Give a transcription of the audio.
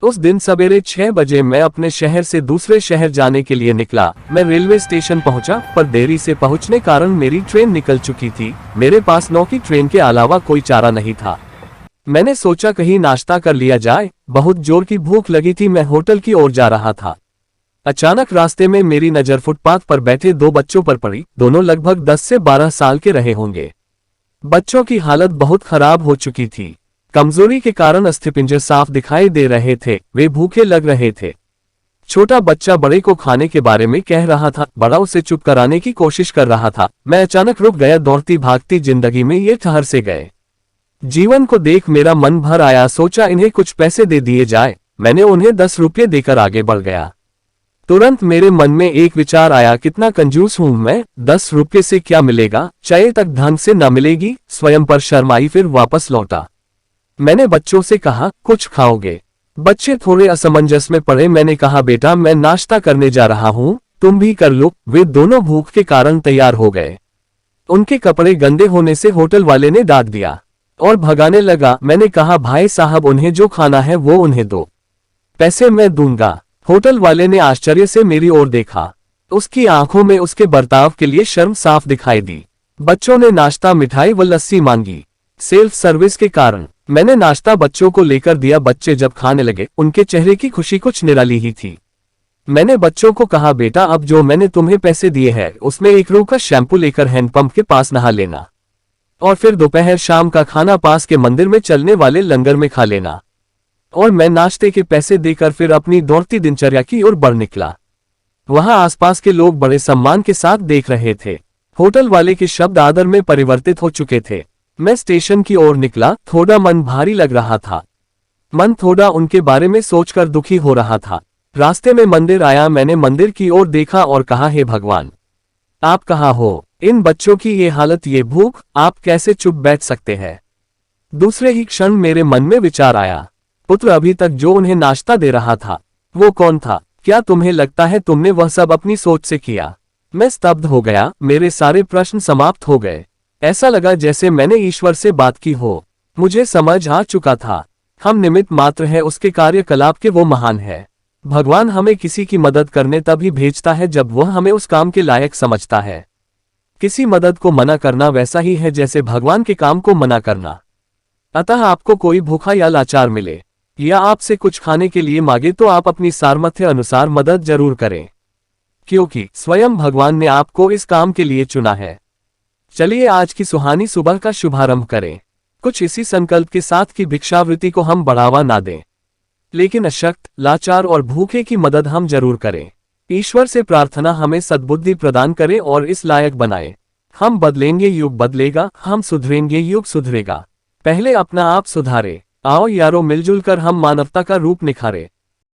उस दिन सवेरे 6 बजे मैं अपने शहर से दूसरे शहर जाने के लिए निकला। मैं रेलवे स्टेशन पहुंचा, पर देरी से पहुंचने कारण मेरी ट्रेन निकल चुकी थी। मेरे पास 9 की ट्रेन के अलावा कोई चारा नहीं था। मैंने सोचा कहीं नाश्ता कर लिया जाए। बहुत जोर की भूख लगी थी। मैं होटल की ओर जा रहा था। अचानक रास्ते में मेरी नजर फुटपाथ पर बैठे 2 बच्चों पर पड़ी। दोनों लगभग 10 से 12 साल के रहे होंगे। बच्चों की हालत बहुत खराब हो चुकी थी। कमजोरी के कारण अस्थिपिंजर साफ दिखाई दे रहे थे। वे भूखे लग रहे थे। छोटा बच्चा बड़े को खाने के बारे में कह रहा था। बड़ा उसे चुप कराने की कोशिश कर रहा था। मैं अचानक रुक गया। दौड़ती भागती जिंदगी में ये ठहर से गए। जीवन को देख मेरा मन भर आया। सोचा इन्हें कुछ पैसे दे दिए जाए। मैंने उन्हें 10 रुपये देकर आगे बढ़ गया। तुरंत मेरे मन में एक विचार आया, कितना कंजूस हूं मैं। 10 रुपये से क्या मिलेगा, चाय तक ढंग से न मिलेगी। स्वयं पर शर्माई, फिर वापस लौटा। मैंने बच्चों से कहा, कुछ खाओगे? बच्चे थोड़े असमंजस में पड़े। मैंने कहा, बेटा मैं नाश्ता करने जा रहा हूं, तुम भी कर लो। वे दोनों भूख के कारण तैयार हो गए। उनके कपड़े गंदे होने से होटल वाले ने डांट दिया और भगाने लगा। मैंने कहा, भाई साहब उन्हें जो खाना है वो उन्हें दो, पैसे मैं दूंगा। होटल वाले ने आश्चर्य से मेरी ओर देखा। उसकी आंखों में उसके बर्ताव के लिए शर्म साफ दिखाई दी। बच्चों ने नाश्ता, मिठाई व लस्सी मांगी। सेल्फ सर्विस के कारण मैंने नाश्ता बच्चों को लेकर दिया। बच्चे जब खाने लगे, उनके चेहरे की खुशी कुछ निराली ही थी। मैंने बच्चों को कहा, बेटा अब जो मैंने तुम्हें पैसे दिए हैं उसमें 1 रूपये का शैम्पू लेकर हैंडपंप के पास नहा लेना और फिर दोपहर शाम का खाना पास के मंदिर में चलने वाले लंगर में खा लेना। और मैं नाश्ते के पैसे देकर फिर अपनी दौड़ती दिनचर्या की ओर बढ़ निकला। वहां आसपास के लोग बड़े सम्मान के साथ देख रहे थे। होटल वाले के शब्द आदर में परिवर्तित हो चुके थे। मैं स्टेशन की ओर निकला। थोड़ा मन भारी लग रहा था। मन थोड़ा उनके बारे में सोचकर दुखी हो रहा था। रास्ते में मंदिर आया। मैंने मंदिर की ओर देखा और कहा, हे भगवान, आप कहाँ हो? इन बच्चों की ये हालत, ये भूख, आप कैसे चुप बैठ सकते हैं? दूसरे ही क्षण मेरे मन में विचार आया, पुत्र अभी तक जो उन्हें नाश्ता दे रहा था वो कौन था? क्या तुम्हें लगता है तुमने वह सब अपनी सोच से किया? मैं स्तब्ध हो गया। मेरे सारे प्रश्न समाप्त हो गए। ऐसा लगा जैसे मैंने ईश्वर से बात की हो। मुझे समझ आ चुका था, हम निमित्त मात्र है उसके कार्यकलाप के, वो महान है। भगवान हमें किसी की मदद करने तभी भेजता है जब वह हमें उस काम के लायक समझता है। किसी मदद को मना करना वैसा ही है जैसे भगवान के काम को मना करना। अतः आपको कोई भूखा या लाचार मिले या आपसे कुछ खाने के लिए मांगे तो आप अपनी सामर्थ्य अनुसार मदद जरूर करें, क्योंकि स्वयं भगवान ने आपको इस काम के लिए चुना है। चलिए आज की सुहानी सुबह का शुभारंभ करें। कुछ इसी संकल्प के साथ कि भिक्षावृत्ति को हम बढ़ावा ना दें, लेकिन अशक्त, लाचार और भूखे की मदद हम जरूर करें। ईश्वर से प्रार्थना हमें सद्बुद्धि प्रदान करे और इस लायक बनाए। हम बदलेंगे, युग बदलेगा। हम सुधरेंगे, युग सुधरेगा। पहले अपना आप सुधारे। आओ यारो, मिलजुल कर हम मानवता का रूप निखारे।